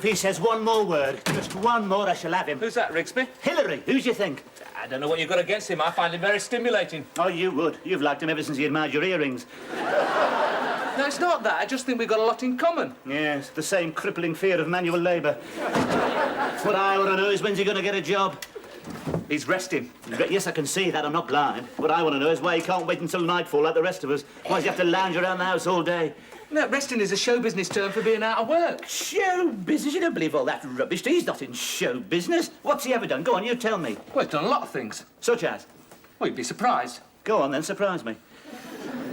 if he says one more word, just one more, I shall have him. Who's that, Rigsby? Hillary, who do you think? I don't know what you've got against him. I find him very stimulating. Oh, you would. You've liked him ever since he admired your earrings. No, it's not that. I just think we've got a lot in common. Yes, the same crippling fear of manual labour. What I want to know is when's he going to get a job? He's resting. Yes, I can see that. I'm not blind. What I want to know is why he can't wait until nightfall like the rest of us. Why does he have to lounge around the house all day? No, resting is a show business term for being out of work. Show business? You don't believe all that rubbish. He's not in show business. What's he ever done? Go on, you tell me. Well, he's done a lot of things. Such as? Well, you'd be surprised. Go on then, surprise me.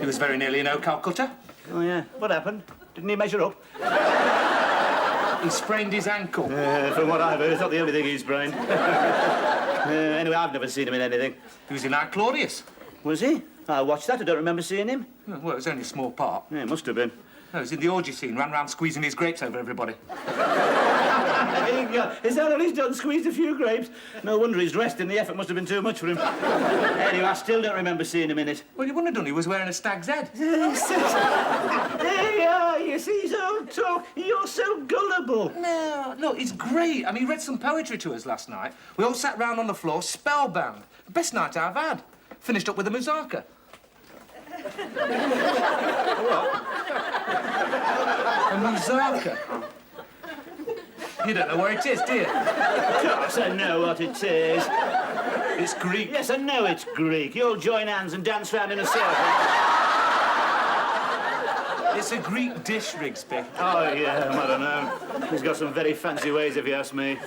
He was very nearly an Calcutta. Oh, yeah. What happened? Didn't he measure up? He sprained his ankle. From what I've heard, it's not the only thing he's sprained. Anyway, I've never seen him in anything. He was in Our Claudius. Was he? I watched that. I don't remember seeing him. Well, it was only a small part. Yeah, it must have been. No, he was in the orgy scene, ran round squeezing his grapes over everybody. Is that all he's done? Squeezed a few grapes? No wonder he's resting. The effort must have been too much for him. Anyway, I still don't remember seeing him in it. Well, you wouldn't have done. He was wearing a stag's head. There you are. You see, he's all talk. You're so gullible. No, look, he's great. I mean, he read some poetry to us last night. We all sat round on the floor, spellbound. The best night I've had. Finished up with a muzaka. What? A muzaka. You don't know where it is, do you? Of course, I know what it is. It's Greek. Yes, I know it's Greek. You'll join hands and dance round in a circle. It's a Greek dish, Rigsby. Oh, yeah, I don't know. He's got some very fancy ways, if you ask me.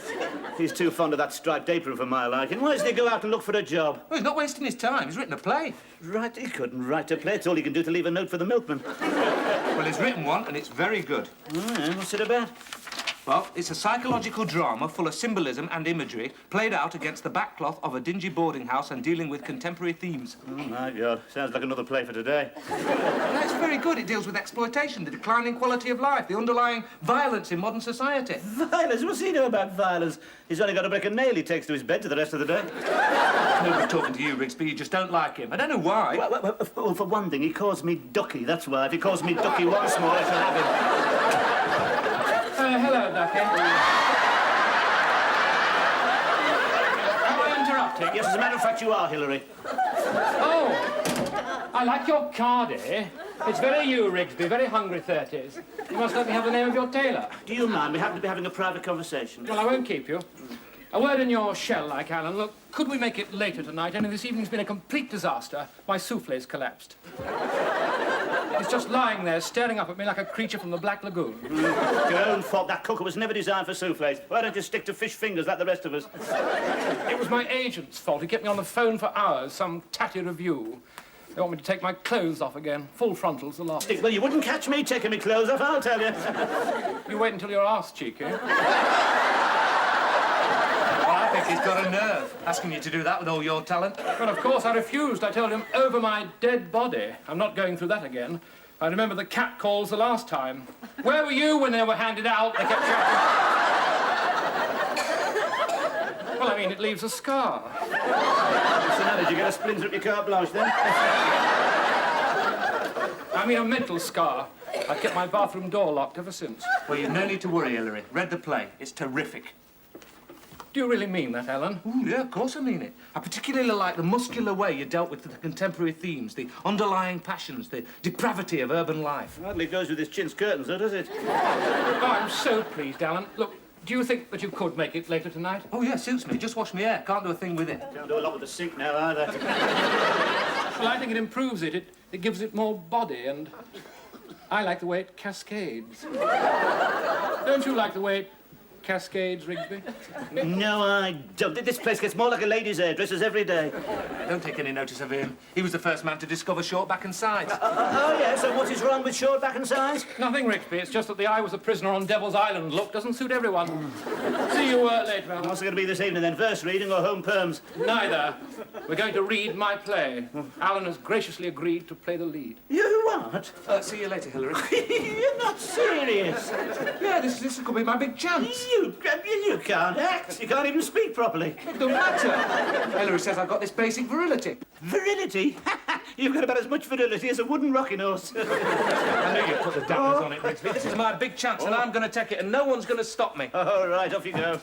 He's too fond of that striped apron for my liking. Why doesn't he go out and look for a job? Well, he's not wasting his time. He's written a play. Right, he couldn't write a play. It's all he can do to leave a note for the milkman. Well, he's written one, and it's very good. Oh, yeah, what's it about? Well, it's a psychological drama full of symbolism and imagery, played out against the backcloth of a dingy boarding house and dealing with contemporary themes. Oh, my God. Sounds like another play for today. No, it's very good. It deals with exploitation, the declining quality of life, the underlying violence in modern society. Violence? What's he know about violence? He's only got a brick and nail he takes to his bed for the rest of the day. Nobody's talking to you, Rigsby. You just don't like him. I don't know why. Well, for one thing, he calls me Ducky, that's why. If he calls me Ducky once more, I shall have him. Hello, Ducky. Am I interrupting? Yes, as a matter of fact, you are, Hillary. Oh, I like your card, eh? It's very you, Rigsby, very hungry 30s. You must let me have the name of your tailor. Do you mind? We happen to be having a private conversation. Well, I won't keep you. A word in your shell, like Alan. Look, could we make it later tonight? Only this evening's been a complete disaster. My souffle's collapsed. He's just lying there, staring up at me like a creature from the Black Lagoon. Your own fault. That cooker was never designed for souffles. Why don't you stick to fish fingers like the rest of us? It was my agent's fault. He kept me on the phone for hours, some tatty review. They want me to take my clothes off again. Full frontals a lot. Well, you wouldn't catch me taking my clothes off, I'll tell you. You wait until you're asked, cheeky. I think he's got a nerve, asking you to do that with all your talent. Well, of course, I refused. I told him, over my dead body. I'm not going through that again. I remember the cat calls the last time. Where were you when they were handed out? They kept shouting. Well, I mean, it leaves a scar. So now, did you get a splinter up your carte blanche, then? I mean, a mental scar. I've kept my bathroom door locked ever since. Well, you've no need to worry, Hillary. Read the play. It's terrific. Do you really mean that, Alan? Ooh, yeah, of course I mean it. I particularly like the muscular way you dealt with the contemporary themes, the underlying passions, the depravity of urban life. Hardly goes with his chintz curtains, though, does it? Oh, I'm so pleased, Alan. Look, do you think that you could make it later tonight? Oh, yeah, suits me. Just wash my hair. Can't do a thing with it. Can't do a lot with the sink now, either. Well, I think it improves it. It gives it more body, and I like the way it cascades. Don't you like the way it cascades, Rigsby? No, I don't. This place gets more like a lady's hairdresser's every day. Don't take any notice of him. He was the first man to discover short back and sides. Oh, yeah, so what is wrong with short back and sides? Nothing, Rigsby. It's just that the I was a prisoner on Devil's Island look doesn't suit everyone. See you later, Alan. What's it going to be this evening, then? Verse reading or home perms? Neither. We're going to read my play. Alan has graciously agreed to play the lead. You what? See you later, Hillary. You're not serious. Yeah, this could be my big chance. You You can't act. You can't even speak properly. It don't matter. Hilary says I've got this basic virility. Virility? You've got about as much virility as a wooden rocking horse. I knew you'd put the dappers on it, Rigsby. This is my big chance, and I'm going to take it, and no one's going to stop me. All right, off you go.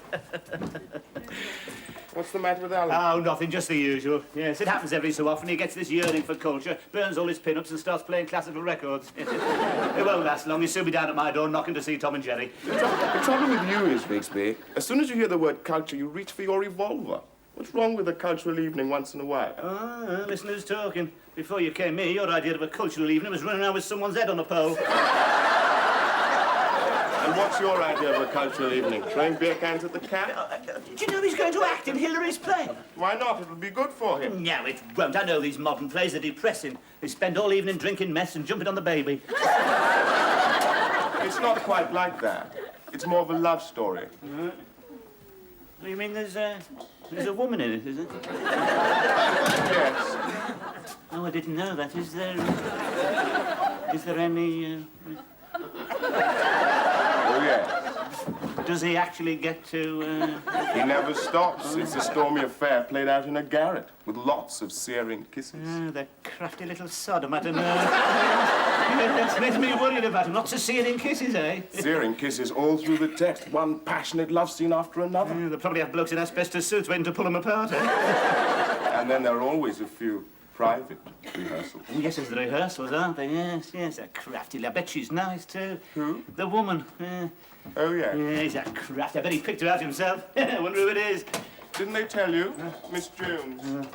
What's the matter with Alan? Oh, nothing, just the usual. Yes, it happens every so often. He gets this yearning for culture, burns all his pin-ups and starts playing classical records. It won't last long. He'll soon be down at my door knocking to see Tom and Jerry. The trouble with you is, Rigsby, as soon as you hear the word culture, you reach for your revolver. What's wrong with a cultural evening once in a while? Ah, listen who's talking. Before you came here, your idea of a cultural evening was running around with someone's head on a pole. And what's your idea of a cultural evening? Throwing beer cans at the cat? Do you know he's going to act in Hilary's play? Why not? It'll be good for him. No, it won't. I know these modern plays are depressing. They spend all evening drinking mess and jumping on the baby. It's not quite like that. It's more of a love story. What do you mean there's a woman in it, is it? Yes. Oh, I didn't know that. Is there any... Oh, yes. Does he actually get to... He never stops. It's a stormy affair played out in a garret with lots of searing kisses. Oh, the crafty little sodom, I don't know. It makes me worried about him. Lots of searing kisses, eh? Searing kisses all through the text. One passionate love scene after another. They probably have blokes in asbestos suits waiting to pull them apart, eh? And then there are always a few private rehearsals. Yes, there's the rehearsals, aren't they? Yes, they're crafty. I bet she's nice, too. Who? The woman. Yeah. Oh, yeah. Yeah, he's a crafty. I bet he picked her out himself. I wonder who it is. Didn't they tell you? Miss Jones.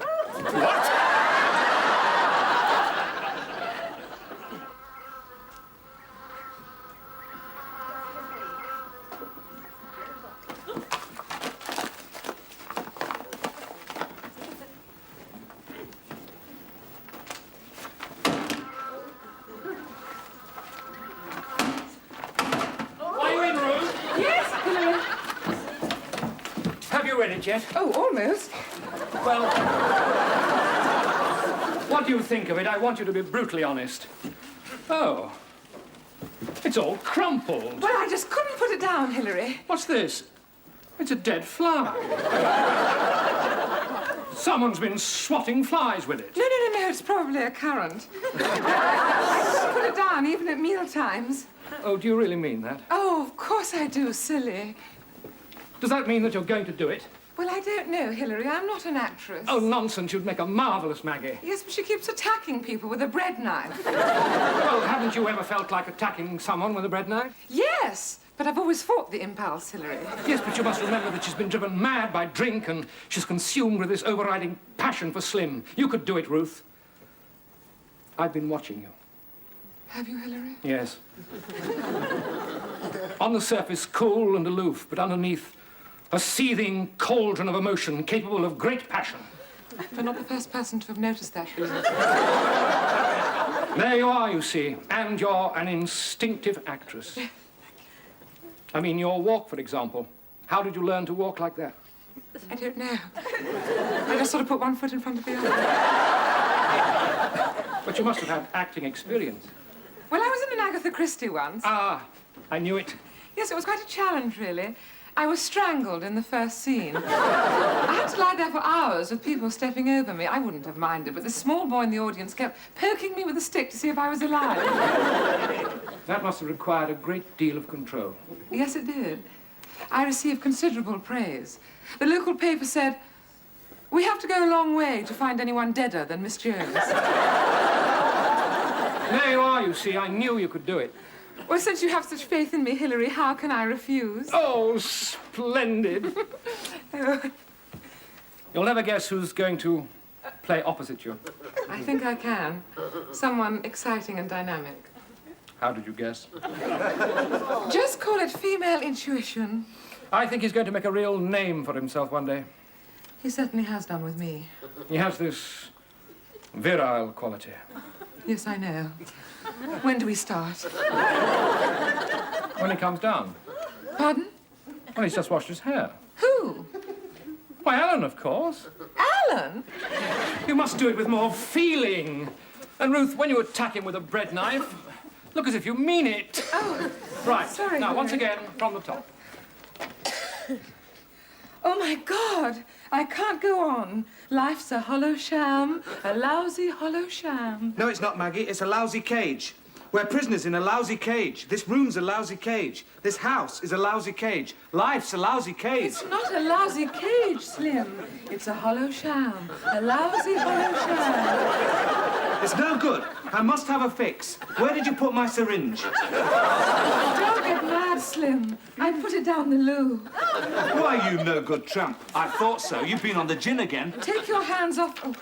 Are you in, Ruth? Yes, hello. Have you read it yet? Oh, almost. Well, what do you think of it? I want you to be brutally honest. Oh, it's all crumpled. Well, I just couldn't put it down, Hilary. What's this? It's a dead fly. Someone's been swatting flies with it. No, it's probably a currant. I couldn't put it down, even at meal times. Oh, do you really mean that? Oh, of course I do, silly. Does that mean that you're going to do it? Well, I don't know, Hilary. I'm not an actress. Oh, nonsense. You'd make a marvellous Maggie. Yes, but she keeps attacking people with a bread knife. Well, haven't you ever felt like attacking someone with a bread knife? Yes, but I've always fought the impulse, Hilary. Yes, but you must remember that she's been driven mad by drink and she's consumed with this overriding passion for Slim. You could do it, Ruth. I've been watching you. Have you, Hilary? Yes. On the surface, cool and aloof, but underneath, a seething cauldron of emotion capable of great passion. You're not the first person to have noticed that, Hilary. There you are, you see, and you're an instinctive actress. I mean, your walk, for example. How did you learn to walk like that? I don't know. I just sort of put one foot in front of the other. But you must have had acting experience. Well, I was in an Agatha Christie once. Ah, I knew it. Yes, it was quite a challenge, really. I was strangled in the first scene. I had to lie there for hours with people stepping over me. I wouldn't have minded, but this small boy in the audience kept poking me with a stick to see if I was alive. That must have required a great deal of control. Yes, it did. I received considerable praise. The local paper said, "We have to go a long way to find anyone deader than Miss Jones." There you are, you see. I knew you could do it. Well, since you have such faith in me, Hilary, how can I refuse? Oh, splendid. Oh, You'll never guess who's going to play opposite you. I think I can. Someone exciting and dynamic. How did you guess? Just call it female intuition. I think he's going to make a real name for himself one day. He certainly has done with me. He has this virile quality. Yes, I know. When do we start? When he comes down. Pardon? Well, he's just washed his hair. Who? Why, Alan, of course. Alan? You must do it with more feeling. And, Ruth, when you attack him with a bread knife, look as if you mean it. Oh, Right. sorry, Now, once Henry. again, from the top. Oh, my God. I can't go on. Life's a hollow sham, a lousy hollow sham. No, it's not, Maggie. It's a lousy cage. We're prisoners in a lousy cage. This room's a lousy cage. This house is a lousy cage. Life's a lousy cage. It's not a lousy cage, Slim. It's a hollow sham, a lousy hollow sham. It's no good. I must have a fix. Where did you put my syringe? Don't get mad, Slim. I put it down the loo. Why, you no-good tramp. I thought so. You've been on the gin again. Take your hands off... Oh,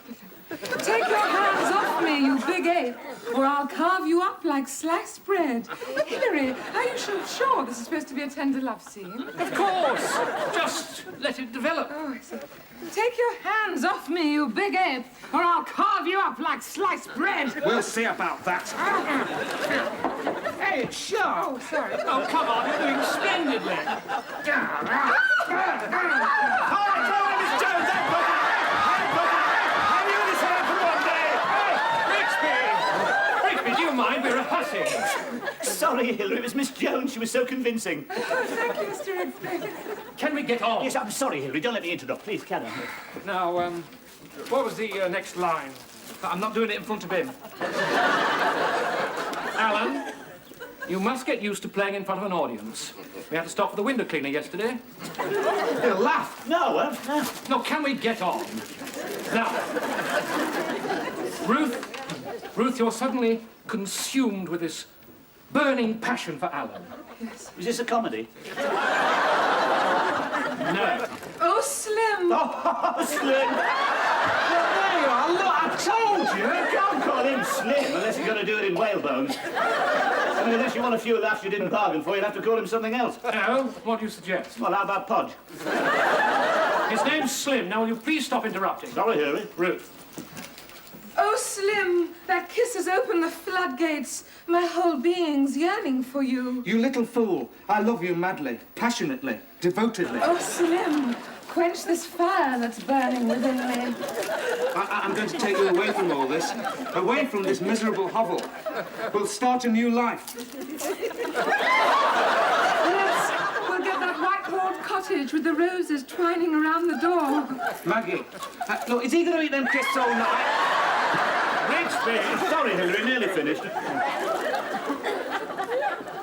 take your hands off me, you big ape, or I'll carve you up like sliced bread. Hilary, are you sure this is supposed to be a tender love scene? Of course. Just let it develop. Oh, I see. Take your hands off me, you big ape, or I'll carve you up like sliced bread. We'll see about that. Hey, it's sharp. Oh, sorry. Oh, come on, you're doing splendidly. Rigsby, do you mind? We're rehearsing. Sorry, Hilary, it was Miss Jones. She was so convincing. Oh, thank you, Mr. Rigsby. Can we get on? Yes, I'm sorry, Hilary. Don't let me interrupt. Please, carry on. Now, what was the next line? I'm not doing it in front of him. Alan, you must get used to playing in front of an audience. We had to stop for the window cleaner yesterday. He'll laugh. No. No, can we get on? Now, Ruth, you're suddenly consumed with this burning passion for Alan. Is this a comedy? No. Oh, Slim. Oh, Slim. There you are. Look, I told you. You can't call him Slim unless you're going to do it in whalebones. I mean, unless you want a few laughs you didn't bargain for, you'd have to call him something else. No? What do you suggest? Well, how about Podge? His name's Slim. Now, will you please stop interrupting? Sorry, Hilary. Ruth. Oh, Slim, that kiss has opened the floodgates. My whole being's yearning for you. You little fool. I love you madly, passionately, devotedly. Oh, Slim, quench this fire that's burning within me. I'm going to take you away from all this, away from this miserable hovel. We'll start a new life. Yes, we'll get that white-walled cottage with the roses twining around the door. Maggie, look, is he going to eat them crisps all night? Rigsby. Sorry, Hilary. Nearly finished.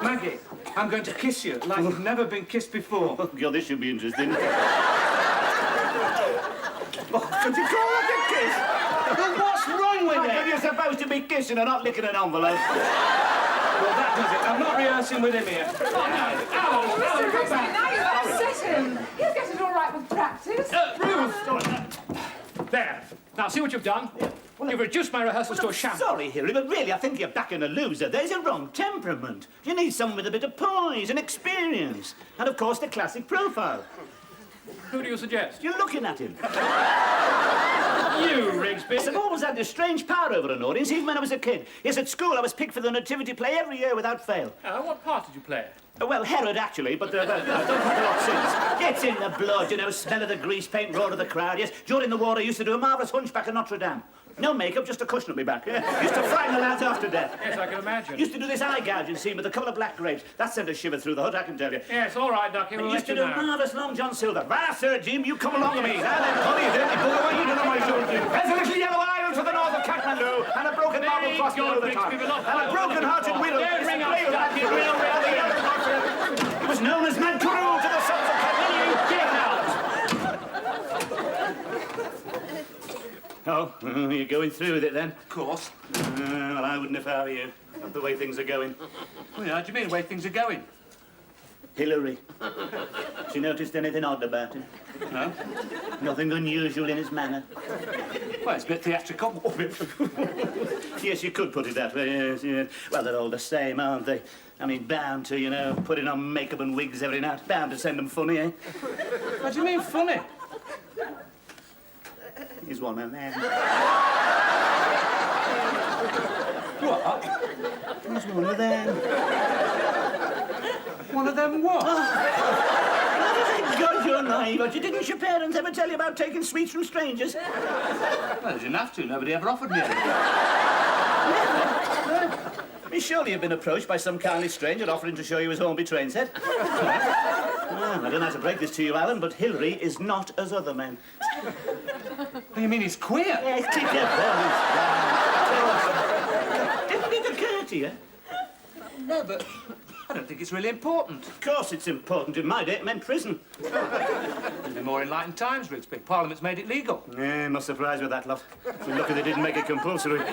Maggie, I'm going to kiss you like you've never been kissed before. Oh, God, this should be interesting. Oh, could you call that a kiss? Well, what's wrong with it? You're supposed to be kissing and not licking an envelope. Well, that does it. I'm not rehearsing with him here. Mr. Rigsby, now you've upset him. He'll get it all right with practice. Ruth! There. Now, see what you've done? You've reduced my rehearsals to a shambles. Sorry, Hilary, but really, I think you're backing a loser. There's a wrong temperament. You need someone with a bit of poise and experience. And, of course, the classic profile. Who do you suggest? You're looking at him. You, Rigsby. I've always had this strange power over an audience, even when I was a kid. Yes, at school, I was picked for the nativity play every year without fail. What part did you play? Well, Herod, actually, but I've done quite a lot since. It's in the blood, you know, smell of the grease paint, roar of the crowd, yes. During the war, I used to do a marvellous hunchback of Notre Dame. No makeup, just a cushion at my back, yeah. Used to frighten the lads after death. Yes, I can imagine. Used to do this eye gouging scene with a couple of black grapes. That sent a shiver through the hut, I can tell you. Yes, all right, Ducky, we'll Used let to you do know. marvellous Long John Silver. Right, Sir Jim, you come along with me. Now then, Polly, you dirty bugger, what are you doing on my shoulder? There's a little yellow island to the north of Kathmandu, and a broken marble cross below the top. And a broken-hearted widow. Don't ring up, It Ducky, was known as Mantourou to the sons of Kathmandu. Get out! Oh, you're going through with it then? Of course. Well, I wouldn't if I were you. Not the way things are going. Well, yeah, how do you mean, the way things are going? Hilary. She noticed anything odd about him? No? Nothing unusual in his manner? Well, it's a bit theatrical. Yes, you could put it that way, yes, yes. Well, they're all the same, aren't they? I mean, bound to, you know, putting on makeup and wigs every night. Bound to send them funny, eh? What do you mean, funny? He's one of them. What? He's one of them. One of them what? God, you're naive, but you didn't your parents ever tell you about taking sweets from strangers? Well, they didn't have to. Nobody ever offered me any. I mean, surely you've been approached by some kindly stranger offering to show you his Hornby train set? Well, I don't know how to break this to you, Alan, but Hillary is not as other men. What do you mean he's queer? Yes, keep your voice down. Didn't it occur to you? No, but I don't think it's really important. Of course it's important. In my day, it meant prison. It'll be more enlightened times, Rigsby. Parliament's made it legal. Yeah, I'm not surprised with that lot. So lucky they didn't make it compulsory. I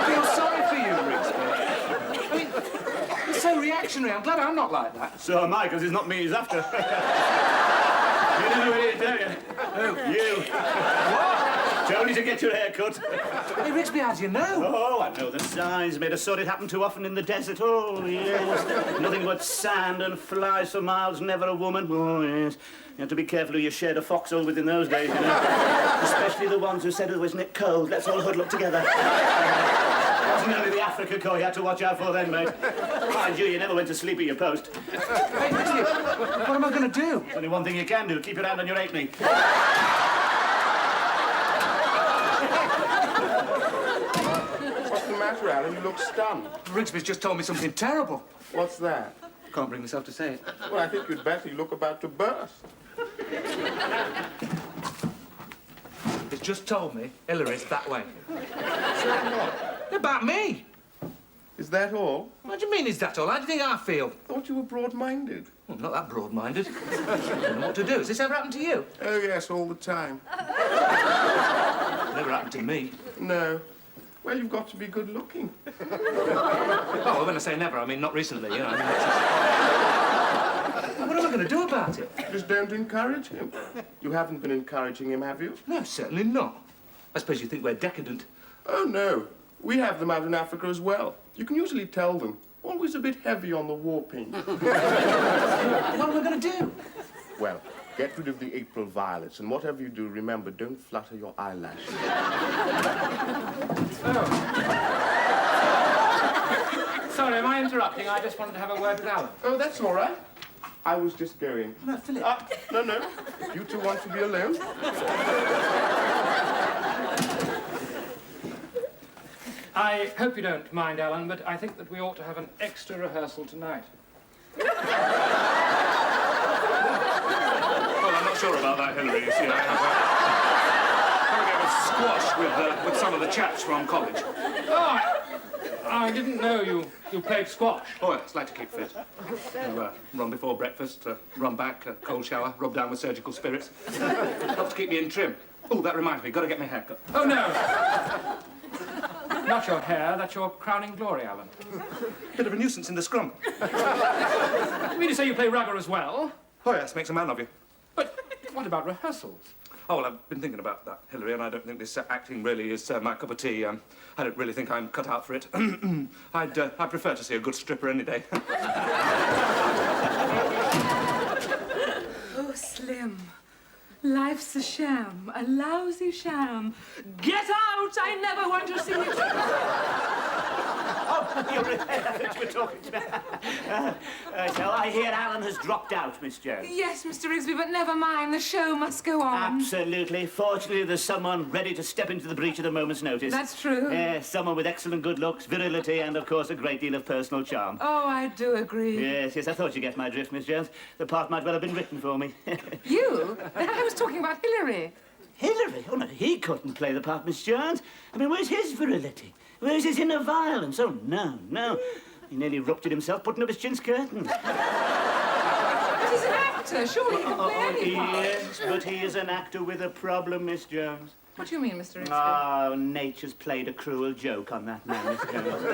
feel sorry for you, Rigsby. I mean, you're so reactionary. I'm glad I'm not like that. So am I, because it's not me he's after. You know who it is, don't you? Who? You. What? Told you to get your hair cut. Hey, Rigsby, how do you know? Oh, I know the signs. Made us saw it happen too often in the desert. Oh, yes. Nothing but sand and flies for miles, never a woman. Oh, yes. You had to be careful who you shared a foxhole with in those days, you know. Especially the ones who said it was Nick cold. Let's all huddle up together. It wasn't only the Africa Corps you had to watch out for then, mate. Mind you, you never went to sleep at your post. Hey, Rigsby, what am I going to do? There's only one thing you can do. Keep your hand on your halfpenny. What's the matter, Alan? You look stunned. Rigsby's just told me something terrible. What's that? Can't bring myself to say it. Well, I think you'd better. You look about to burst. He's just told me Hillary's that way. About me. Is that all? What do you mean is that all? How do you think I feel? Thought you were broad-minded. Well, not that broad-minded. I don't know what to do. Has this ever happened to you? Oh, yes, all the time. Never happened to me. No. Well, you've got to be good-looking. Oh, well, when I say never, I mean not recently, you know. What am I going to do about it? Just don't encourage him. You haven't been encouraging him, have you? No, certainly not. I suppose you think we're decadent. Oh, no. We have them out in Africa as well. You can usually tell them. Always a bit heavy on the warping. What am I going to do? Well, get rid of the April violets, and whatever you do, remember, don't flutter your eyelashes. Sorry, am I interrupting? I just wanted to have a word with Alan. Oh, that's all right. I was just going. No, Philip. No. You two want to be alone? I hope you don't mind, Alan, but I think that we ought to have an extra rehearsal tonight. Well, I'm not sure about that, Hillary. You see, I have a squash with some of the chaps from college. Oh, I didn't know you played squash. Oh, yes, like to keep fit. Run before breakfast, run back, cold shower, rub down with surgical spirits. Helps keep me in trim. Oh, that reminds me, got to get my hair cut. Oh, no. Not your hair, that's your crowning glory, Alan. Bit of a nuisance in the scrum. You mean to say you play rugger as well? Oh, yes, makes a man of you. But what about rehearsals? Oh, well, I've been thinking about that, Hillary, and I don't think this acting really is my cup of tea. I don't really think I'm cut out for it. I'd prefer to see a good stripper any day. Oh, Slim. Life's a sham, a lousy sham. Get out! I never want to see it. Oh, we're talking to me. So I hear Alan has dropped out, Miss Jones. Yes, Mr. Rigsby, but never mind. The show must go on. Absolutely. Fortunately, there's someone ready to step into the breach at a moment's notice. That's true. Someone with excellent good looks, virility, and, of course, a great deal of personal charm. Oh, I do agree. Yes, I thought you get my drift, Miss Jones. The part might well have been written for me. You? I was talking about Hillary. Hillary? Oh, no, he couldn't play the part, Miss Jones. I mean, where's his virility? Where's his inner violence? Oh, no. He nearly ruptured himself putting up his chintz curtains. But he's an actor. Surely he can play any part. Yes, but he is an actor with a problem, Miss Jones. What do you mean, Mr. Rigsby? Oh, nature's played a cruel joke on that man, Miss Jones.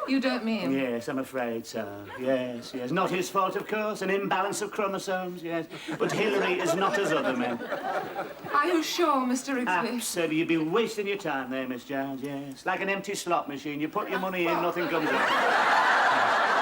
You don't mean? Yes, I'm afraid so. Yes. Not his fault, of course. An imbalance of chromosomes, yes. But Hillary is not as other men. Are you sure, Mr. Rigsby? Absolutely. You'd be wasting your time there, Miss Jones, yes. Like an empty slot machine. You put your money in, nothing comes out.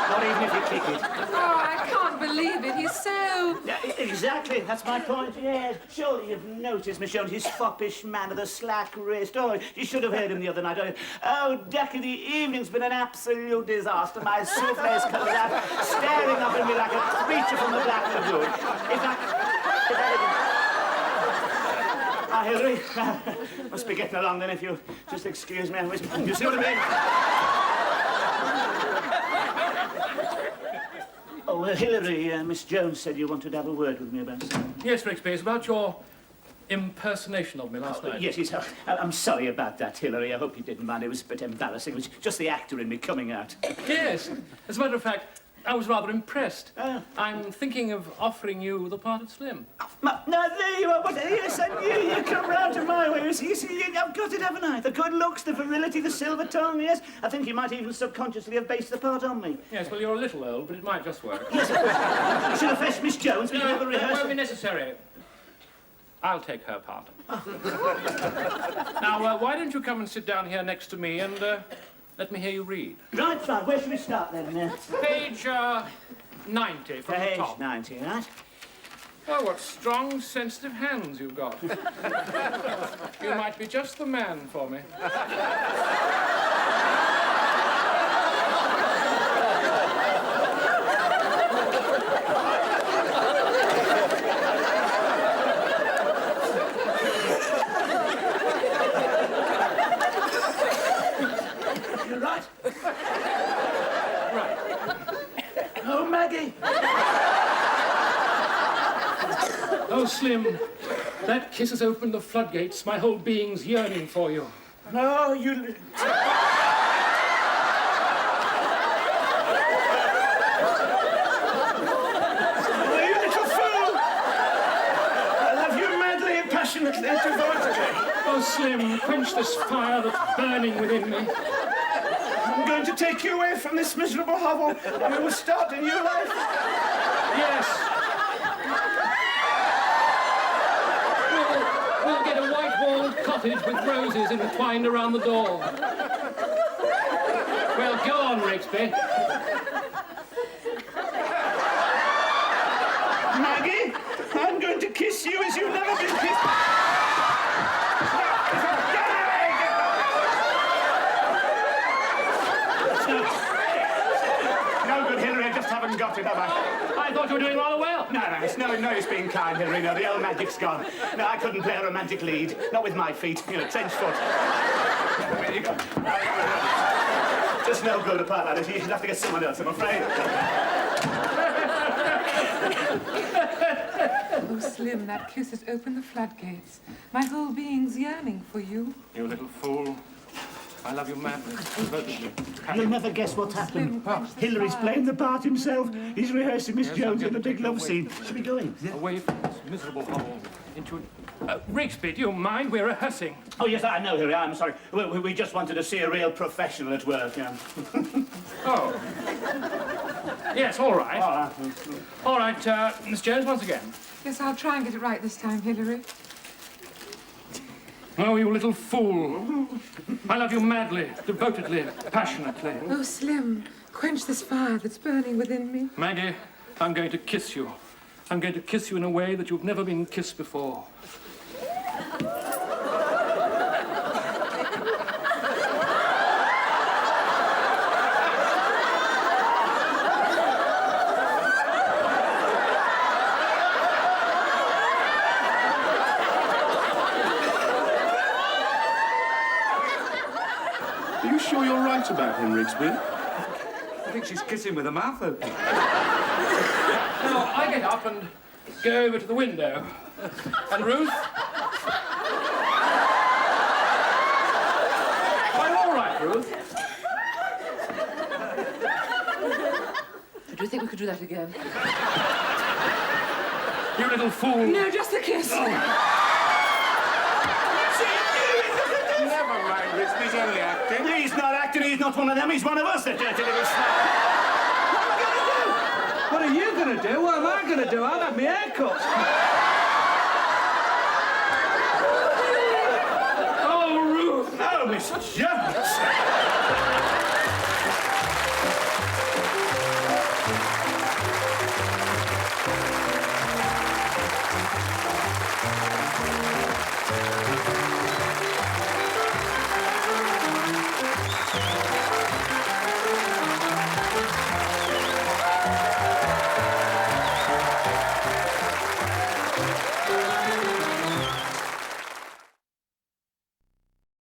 Not even if you kick it. Oh, I can't believe it. He's so... Yeah, exactly. That's my point, yes. Surely you've noticed, Miss Jones, his foppish man with a slack wrist. Oh, you should have heard him the other night. Oh, Decker, the evening's been an absolute disaster. My souffle's come out, staring up at me like a creature from the Black Lagoon. Ah, Hillary, must be getting along then if you just excuse me. You see what I mean? Hilary, Miss Jones said you wanted to have a word with me about something. Yes, Rigsby, it's about your impersonation of me last night. Yes, I'm sorry about that, Hilary. I hope you didn't mind. It was a bit embarrassing. It was just the actor in me coming out. Yes. As a matter of fact, I was rather impressed. Oh. I'm thinking of offering you the part of Slim. No, there you are. Yes, I knew you'd come round to my way. You see, I've got it, haven't I? The good looks, the virility, the silver tongue, yes. I think you might even subconsciously have based the part on me. Yes, well, you're a little old, but it might just work. You should have fetched Miss Jones. We can have a No, that rehearsal. won't be necessary. I'll take her part. Now, why don't you come and sit down here next to me and let me hear you read. Right, fine. Where should we start then? Page 90 from the Page top. 90, right? Oh, what strong, sensitive hands you've got. You might be just the man for me. You're right. Right. Oh, Maggie. Oh, Slim, that kiss has opened the floodgates. My whole being's yearning for you. No, you... Oh, you little fool! I love you madly, passionately, and devotedly. Oh, Slim, quench this fire that's burning within me. I'm going to take you away from this miserable hovel, and we will start a new life. Yes. We'll get a white-walled cottage with roses entwined around the door. Well, go on, Rigsby. Maggie, I'm going to kiss you as you've never been kissed. No good, Hilary. I just haven't got it, have I? I thought you were doing rather well. No, it's no use being kind, Hilary. No, the old magic's gone. No, I couldn't play a romantic lead. Not with my feet. You know, trench foot. There you go. Just no good apart like this. You'll have to get someone else, I'm afraid. Oh, Slim, that kiss has opened the floodgates. My whole being's yearning for you. You little fool. I love you madly, devotedly. You'll never guess what's happened. Hilary's playing the part himself. He's rehearsing Miss Jones in the big love scene. Should we go in? Away from this miserable hovel into Rigsby, do you mind? We're rehearsing. Oh, yes, I know, Hilary. I'm sorry. We just wanted to see a real professional at work, yeah. Oh. Yes, all right. All right, Miss Jones, once again. Yes, I'll try and get it right this time, Hilary. Oh, you little fool. I love you madly, devotedly, passionately. Oh, Slim, quench this fire that's burning within me. Maggie, I'm going to kiss you. I'm going to kiss you in a way that you've never been kissed before. Are you sure you're right about him, Rigsby? I think she's kissing with her mouth open. Now, I get up and go over to the window. And Ruth? I'm all right, Ruth. Do you think we could do that again? You little fool. No, just a kiss. Never mind, Rigsby's only acting. He's not acting. He's not one of them. He's one of us, the dirty little snot. What are you going to do? What am I going to do? I'll have my hair cut. Oh, Ruth. Oh, Miss Jones.